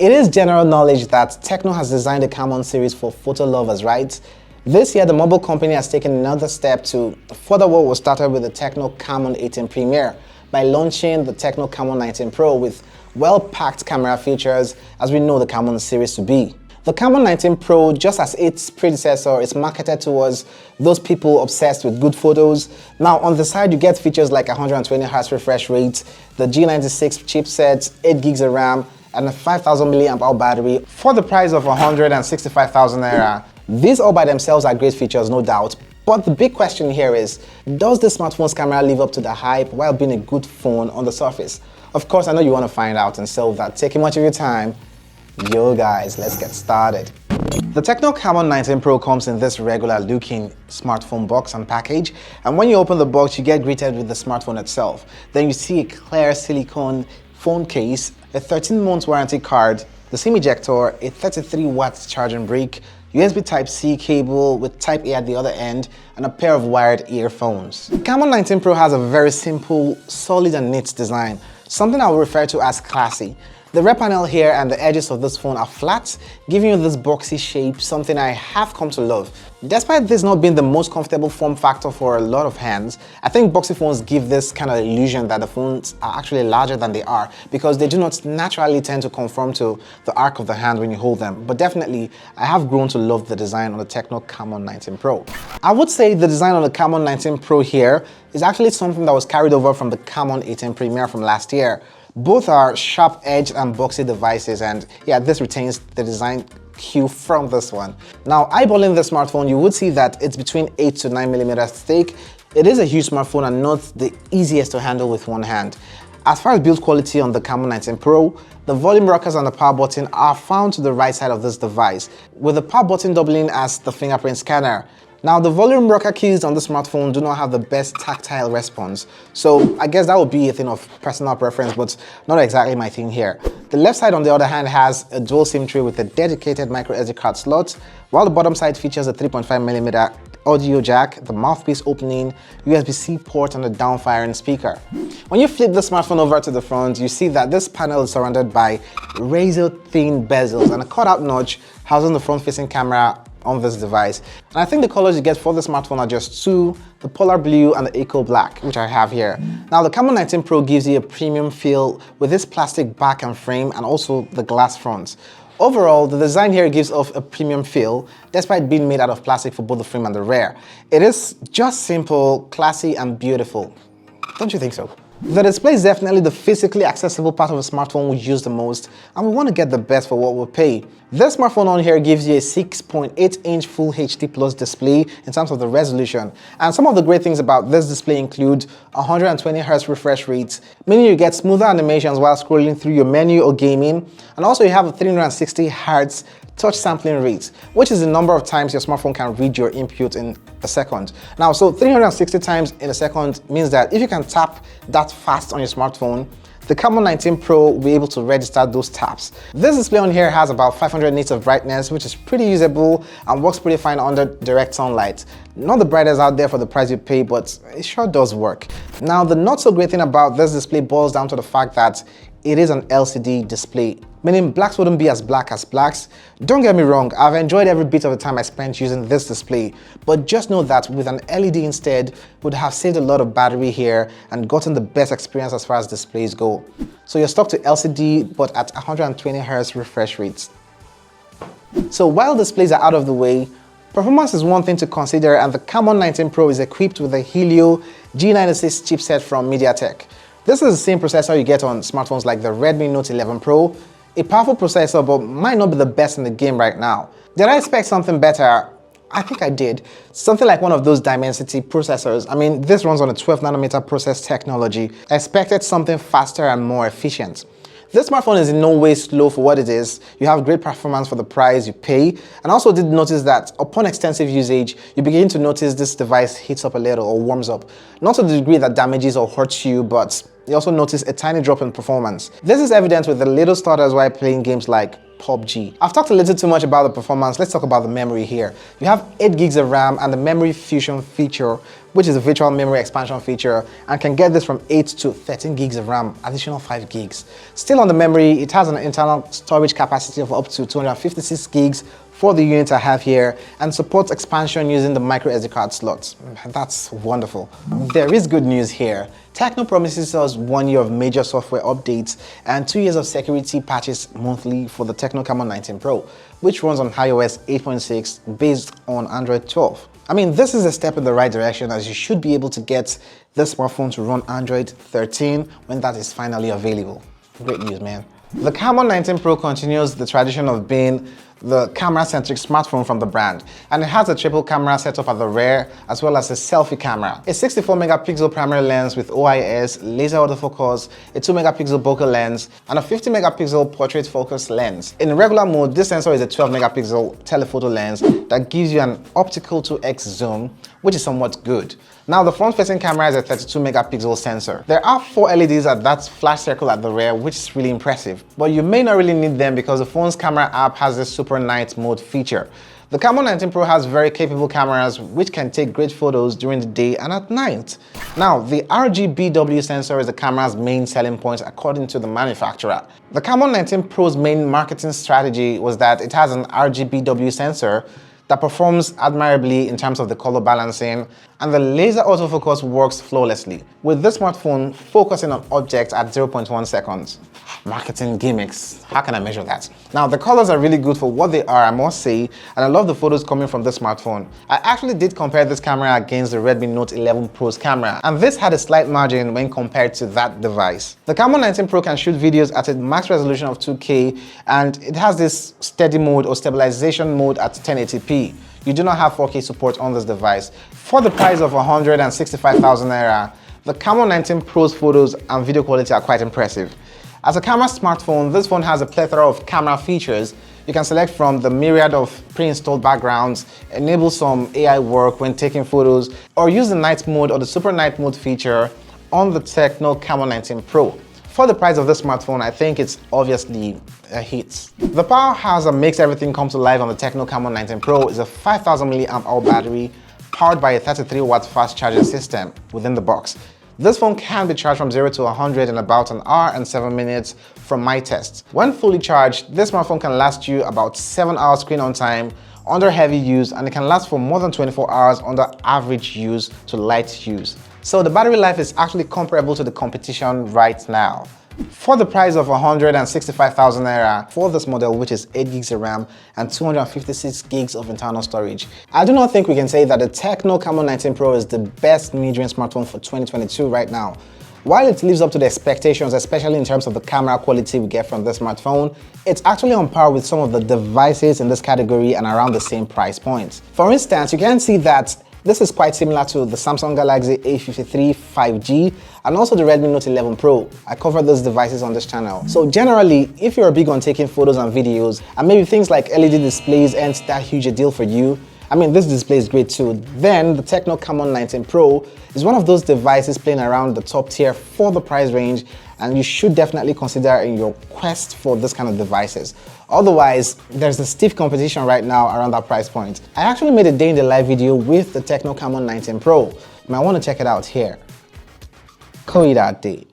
It is general knowledge that Tecno has designed the Camon series for photo lovers, right? This year, the mobile company has taken another step to further what was started with the TECNO Camon 18 Premier by launching the TECNO Camon 19 Pro with well-packed camera features as we know the Camon series to be. The Camon 19 Pro, just as its predecessor, is marketed towards those people obsessed with good photos. Now on the side you get features like 120Hz refresh rate, the G96 chipset, 8 gigs of RAM, and a 5000 mAh battery for the price of 165,000 naira. These all by themselves are great features, no doubt. But the big question here is, does the smartphone's camera live up to the hype while being a good phone on the surface? Of course, I know you want to find out, and so without taking much of your time, yo guys, let's get started. The TECNO Camon 19 Pro comes in this regular looking smartphone box and package, and when you open the box you get greeted with the smartphone itself. Then you see a clear silicone phone case, a 13-month warranty card, the SIM ejector, a 33 watts charging brick, USB Type-C cable with Type-A at the other end, and a pair of wired earphones. The Camon 19 Pro has a very simple, solid and neat design, something I will refer to as classy. The rear panel here and the edges of this phone are flat, giving you this boxy shape, something I have come to love. Despite this not being the most comfortable form factor for a lot of hands, I think boxy phones give this kind of illusion that the phones are actually larger than they are because they do not naturally tend to conform to the arc of the hand when you hold them. But definitely, I have grown to love the design on the TECNO Camon 19 Pro. I would say the design on the Camon 19 Pro here is actually something that was carried over from the Camon 18 Premier from last year. Both are sharp-edged and boxy devices, and yeah, this retains the design cue from this one. Now, eyeballing the smartphone, you would see that it's between 8 to 9 millimeters thick. It is a huge smartphone and not the easiest to handle with one hand. As far as build quality on the Camon 19 Pro, the volume rockers and the power button are found to the right side of this device, with the power button doubling as the fingerprint scanner. Now, the volume rocker keys on the smartphone do not have the best tactile response, so I guess that would be a thing of personal preference, but not exactly my thing here. The left side, on the other hand, has a dual SIM tray with a dedicated micro SD card slot, while the bottom side features a 3.5mm audio jack, the mouthpiece opening, USB-C port, and a down-firing speaker. When you flip the smartphone over to the front, you see that this panel is surrounded by razor-thin bezels and a cutout notch housing the front-facing camera on this device. And I think the colors you get for the smartphone are just two, the polar blue and the eco black, which I have here. Now, the Camon 19 Pro gives you a premium feel with this plastic back and frame and also the glass front. Overall, the design here gives off a premium feel, despite being made out of plastic for both the frame and the rear. It is just simple, classy, and beautiful. Don't you think so? The display is definitely the physically accessible part of a smartphone we use the most, and we want to get the best for what we pay. This smartphone on here gives you a 6.8-inch Full HD Plus display in terms of the resolution. And some of the great things about this display include 120Hz refresh rate, meaning you get smoother animations while scrolling through your menu or gaming. And also you have a 360Hz touch sampling rate, which is the number of times your smartphone can read your input in a second. Now, so 360 times in a second means that if you can tap that fast on your smartphone, the Camon 19 Pro will be able to register those taps. This display on here has about 500 nits of brightness, which is pretty usable and works pretty fine under direct sunlight. Not the brightest out there for the price you pay, but it sure does work. Now, the not so great thing about this display boils down to the fact that it is an LCD display, meaning blacks wouldn't be as black as blacks. Don't get me wrong, I've enjoyed every bit of the time I spent using this display, but just know that with an LED instead, would have saved a lot of battery here and gotten the best experience as far as displays go. So you're stuck to LCD, but at 120Hz refresh rates. So while displays are out of the way, performance is one thing to consider, and the Camon 19 Pro is equipped with a Helio G96 chipset from MediaTek. This is the same processor you get on smartphones like the Redmi Note 11 Pro. A powerful processor, but might not be the best in the game right now. Did I expect something better? I think I did. Something like one of those Dimensity processors. I mean, this runs on a 12nm process technology. I expected something faster and more efficient. This smartphone is in no way slow for what it is. You have great performance for the price you pay. And also did notice that upon extensive usage, you begin to notice this device heats up a little or warms up. Not to the degree that damages or hurts you, but you also notice a tiny drop in performance. This is evident with the little stutters while playing games like PUBG. I've talked a little too much about the performance. Let's talk about the memory here. You have 8 gigs of RAM and the memory fusion feature, which is a virtual memory expansion feature, and can get this from 8 to 13 gigs of RAM, additional 5 gigs. Still on the memory, it has an internal storage capacity of up to 256 gigs for the unit I have here, and supports expansion using the micro SD card slots. That's wonderful. There is good news here. TECNO promises us 1 year of major software updates and 2 years of security patches monthly for the TECNO Camon 19 Pro, which runs on iOS 8.6 based on Android 12. I mean, this is a step in the right direction, as you should be able to get this smartphone to run Android 13 when that is finally available. Great news, man. The Camon 19 Pro continues the tradition of being the camera-centric smartphone from the brand, and it has a triple camera setup at the rear as well as a selfie camera, a 64 megapixel primary lens with OIS, laser autofocus, a 2 megapixel bokeh lens, and a 50 megapixel portrait focus lens. In regular mode, this sensor is a 12 megapixel telephoto lens that gives you an optical 2x zoom, which is somewhat good. Now, the front-facing camera is a 32 megapixel sensor. There are 4 LEDs at that flash circle at the rear, which is really impressive, but you may not really need them because the phone's camera app has this super night mode feature. The Camon 19 Pro has very capable cameras which can take great photos during the day and at night. Now, the RGBW sensor is the camera's main selling point according to the manufacturer. The Camon 19 Pro's main marketing strategy was that it has an RGBW sensor that performs admirably in terms of the color balancing, and the laser autofocus works flawlessly, with this smartphone focusing on objects at 0.1 seconds. Marketing gimmicks, how can I measure that? Now, the colors are really good for what they are, I must say, and I love the photos coming from this smartphone. I actually did compare this camera against the Redmi Note 11 Pro's camera, and this had a slight margin when compared to that device. The Camon 19 Pro can shoot videos at a max resolution of 2K, and it has this steady mode or stabilization mode at 1080p. You do not have 4K support on this device. For the price of 165,000 naira, the Camon 19 Pro's photos and video quality are quite impressive. As a camera smartphone, this phone has a plethora of camera features. You can select from the myriad of pre-installed backgrounds, enable some AI work when taking photos, or use the night mode or the super night mode feature on the TECNO Camon 19 Pro. For the price of this smartphone, I think it's obviously a hit. The powerhouse that makes everything come to life on the TECNO Camon 19 Pro is a 5000 mAh battery powered by a 33 watt fast charging system within the box. This phone can be charged from 0 to 100 in about an hour and 7 minutes from my tests. When fully charged, this smartphone can last you about 7 hours screen on time under heavy use, and it can last for more than 24 hours under average use to light use. So the battery life is actually comparable to the competition right now. For the price of 165,000 naira for this model, which is 8 gigs of RAM and 256 gigs of internal storage, I do not think we can say that the TECNO Camon 19 Pro is the best mid-range smartphone for 2022 right now. While it lives up to the expectations, especially in terms of the camera quality we get from this smartphone, it's actually on par with some of the devices in this category and around the same price point. For instance, you can see that this is quite similar to the Samsung Galaxy A53 5G and also the Redmi Note 11 Pro. I covered those devices on this channel. So generally, if you're big on taking photos and videos, and maybe things like LED displays aren't that huge a deal for you, I mean, this display is great too, then the TECNO Camon 19 Pro is one of those devices playing around the top tier for the price range, and you should definitely consider in your quest for this kind of devices. Otherwise, there's a stiff competition right now around that price point. I actually made a day in the live video with the TECNO Camon 19 Pro. You might want to check it out here. Call it that day.